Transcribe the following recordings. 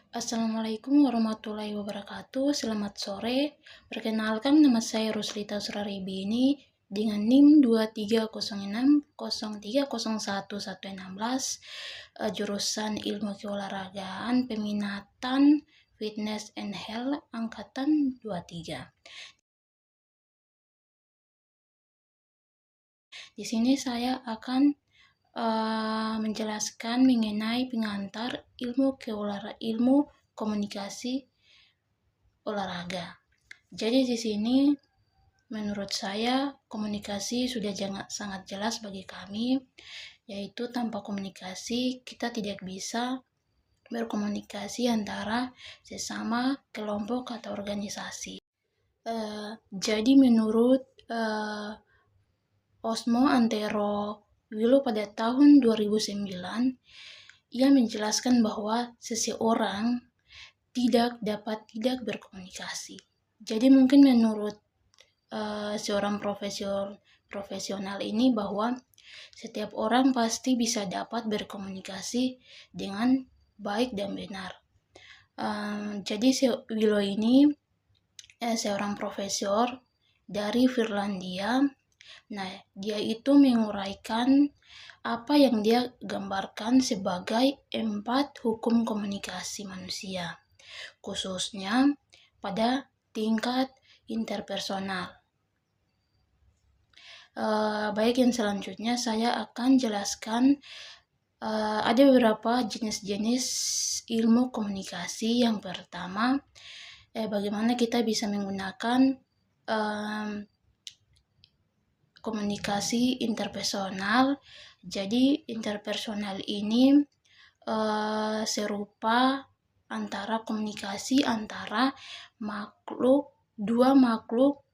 Assalamualaikum warahmatullahi wabarakatuh. Selamat sore. Perkenalkan, nama saya Ruslita Suraribini dengan NIM 230603011116, jurusan Ilmu Keolahragaan, peminatan Fitness and Health angkatan 23. Di sini saya akan menjelaskan mengenai pengantar ilmu komunikasi olahraga. Jadi di sini menurut saya komunikasi sudah sangat jelas bagi kami, yaitu tanpa komunikasi kita tidak bisa berkomunikasi antara sesama kelompok atau organisasi. Jadi menurut Osmo Antero Willow pada tahun 2009, ia menjelaskan bahwa seseorang tidak dapat tidak berkomunikasi. Jadi mungkin menurut seorang profesional ini bahwa setiap orang pasti bisa dapat berkomunikasi dengan baik dan benar. Jadi Willow ini seorang profesor dari Finlandia. Nah, dia itu menguraikan apa yang dia gambarkan sebagai 4 hukum komunikasi manusia, khususnya pada tingkat interpersonal. Baik, yang selanjutnya saya akan jelaskan ada beberapa jenis-jenis ilmu komunikasi. Yang pertama, bagaimana kita bisa menggunakan komunikasi interpersonal. Jadi interpersonal ini serupa antara komunikasi antara dua makhluk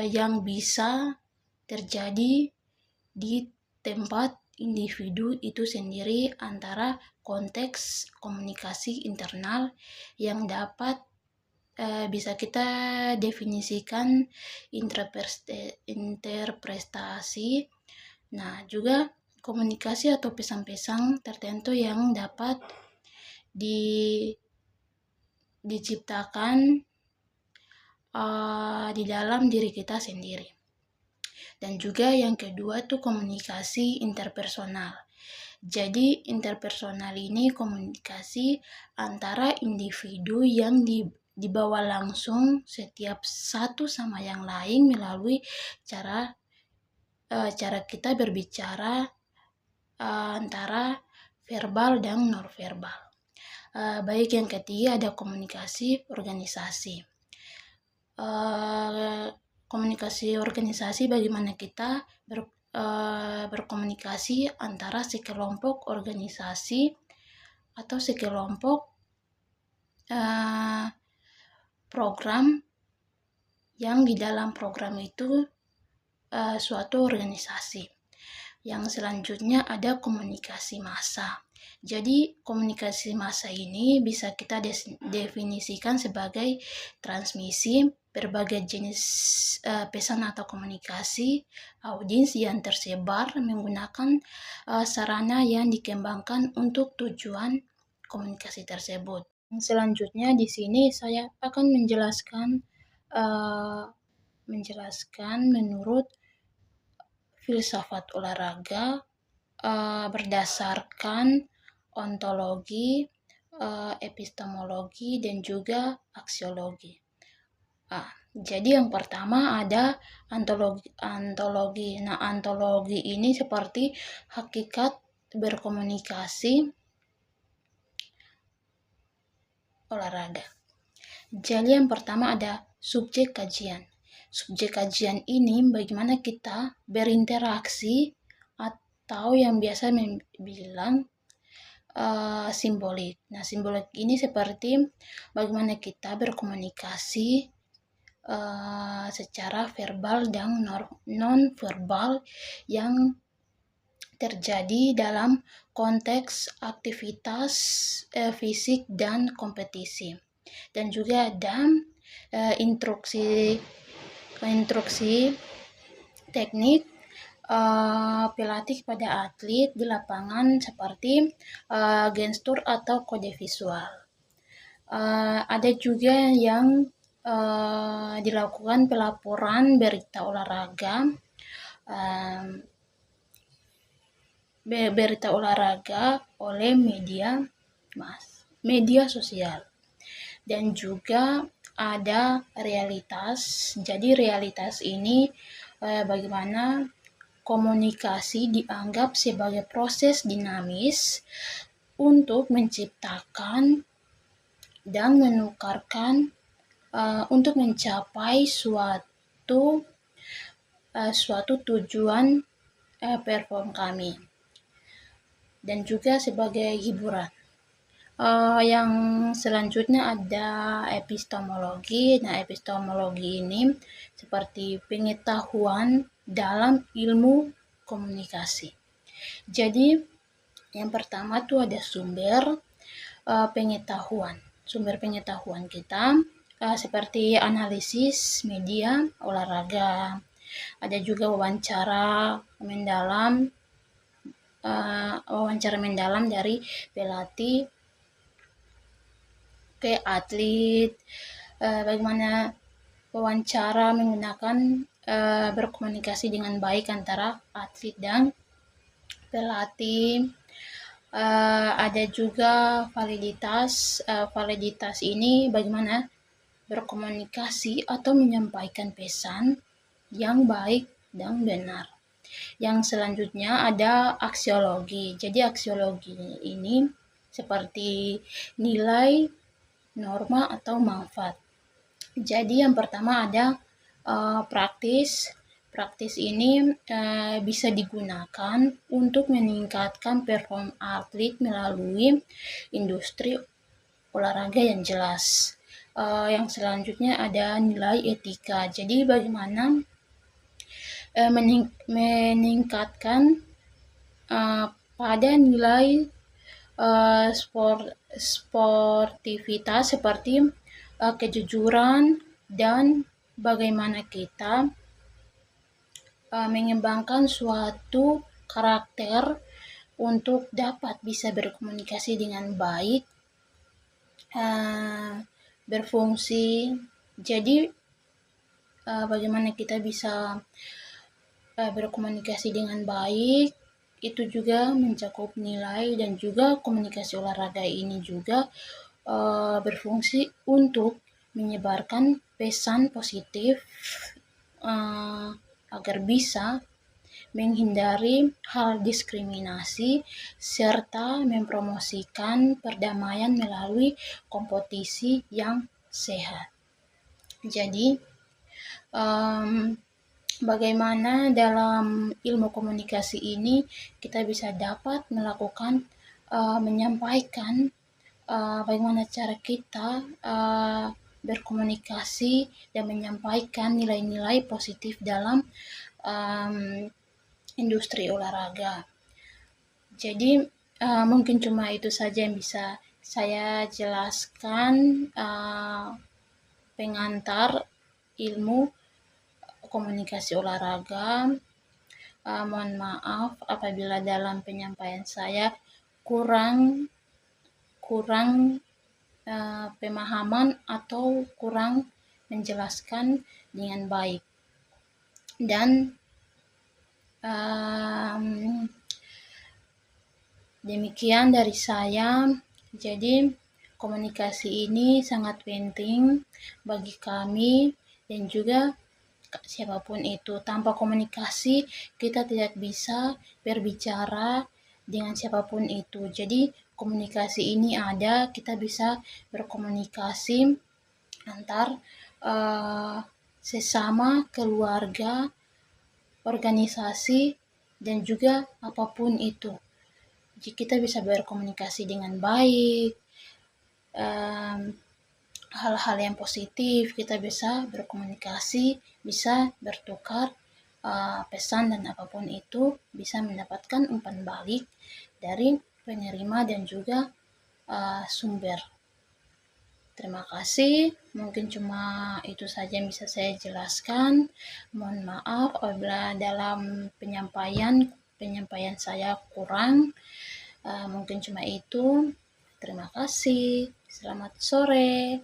yang bisa terjadi di tempat individu itu sendiri, antara konteks komunikasi internal yang dapat bisa kita definisikan interpretasi. Nah, juga komunikasi atau pesan-pesan tertentu yang dapat diciptakan di dalam diri kita sendiri. Dan juga yang kedua itu komunikasi interpersonal. Jadi interpersonal ini komunikasi antara individu yang dibawa langsung setiap satu sama yang lain melalui cara kita berbicara antara verbal dan non-verbal. Baik, yang ketiga ada komunikasi organisasi. Komunikasi organisasi bagaimana kita berkomunikasi antara sekelompok organisasi atau sekelompok program yang di dalam program itu suatu organisasi. Yang selanjutnya ada komunikasi massa. Jadi komunikasi massa ini bisa kita definisikan sebagai transmisi berbagai jenis pesan atau komunikasi audiens yang tersebar menggunakan sarana yang dikembangkan untuk tujuan komunikasi tersebut. Selanjutnya di sini saya akan menjelaskan menurut filsafat olahraga berdasarkan ontologi, epistemologi, dan juga aksiologi. Jadi yang pertama ada ontologi. Nah, ontologi ini seperti hakikat berkomunikasi olahraga. Jadi yang pertama ada subjek kajian. Subjek kajian ini bagaimana kita berinteraksi atau yang biasa bilang simbolik. Nah, simbolik ini seperti bagaimana kita berkomunikasi secara verbal dan non-verbal yang terjadi dalam konteks aktivitas fisik dan kompetisi. Dan juga ada instruksi teknik pelatih pada atlet di lapangan seperti gestur atau kode visual. Ada juga yang dilakukan pelaporan berita olahraga, oleh media sosial. Dan juga ada realitas. Jadi realitas ini bagaimana komunikasi dianggap sebagai proses dinamis untuk menciptakan dan menukarkan untuk mencapai suatu tujuan perform kami, dan juga sebagai hiburan. Yang selanjutnya ada epistemologi. Nah, epistemologi ini seperti pengetahuan dalam ilmu komunikasi. Jadi yang pertama tuh ada sumber pengetahuan. Sumber pengetahuan kita seperti analisis media olahraga. Ada juga wawancara mendalam dari pelatih ke atlet, bagaimana wawancara menggunakan berkomunikasi dengan baik antara atlet dan pelatih. Ada juga validitas ini bagaimana berkomunikasi atau menyampaikan pesan yang baik dan benar. Yang selanjutnya ada aksiologi. Jadi aksiologi ini seperti nilai, norma, atau manfaat. Jadi yang pertama ada praktis. Praktis ini bisa digunakan untuk meningkatkan performa atlet melalui industri olahraga yang jelas. Yang selanjutnya ada nilai etika. Jadi bagaimana meningkatkan pada nilai sportivitas seperti kejujuran dan bagaimana kita mengembangkan suatu karakter untuk dapat bisa berkomunikasi dengan baik, berfungsi. Jadi bagaimana kita bisa berkomunikasi dengan baik, itu juga mencakup nilai. Dan juga komunikasi olahraga ini juga berfungsi untuk menyebarkan pesan positif agar bisa menghindari hal diskriminasi serta mempromosikan perdamaian melalui kompetisi yang sehat. Jadi bagaimana dalam ilmu komunikasi ini kita bisa dapat melakukan menyampaikan bagaimana cara kita berkomunikasi dan menyampaikan nilai-nilai positif dalam industri olahraga. Jadi mungkin cuma itu saja yang bisa saya jelaskan pengantar ilmu komunikasi olahraga. Mohon maaf apabila dalam penyampaian saya kurang pemahaman atau kurang menjelaskan dengan baik. Dan demikian dari saya. Jadi komunikasi ini sangat penting bagi kami dan juga siapapun itu. Tanpa komunikasi kita tidak bisa berbicara dengan siapapun itu. Jadi komunikasi ini ada, kita bisa berkomunikasi antar sesama keluarga, organisasi, dan juga apapun itu. Jika kita bisa berkomunikasi dengan baik, hal-hal yang positif, kita bisa berkomunikasi, bisa bertukar pesan, dan apapun itu bisa mendapatkan umpan balik dari penerima dan juga sumber. Terima kasih, mungkin cuma itu saja yang bisa saya jelaskan. Mohon maaf apabila dalam penyampaian saya kurang, mungkin cuma itu. Terima kasih, selamat sore.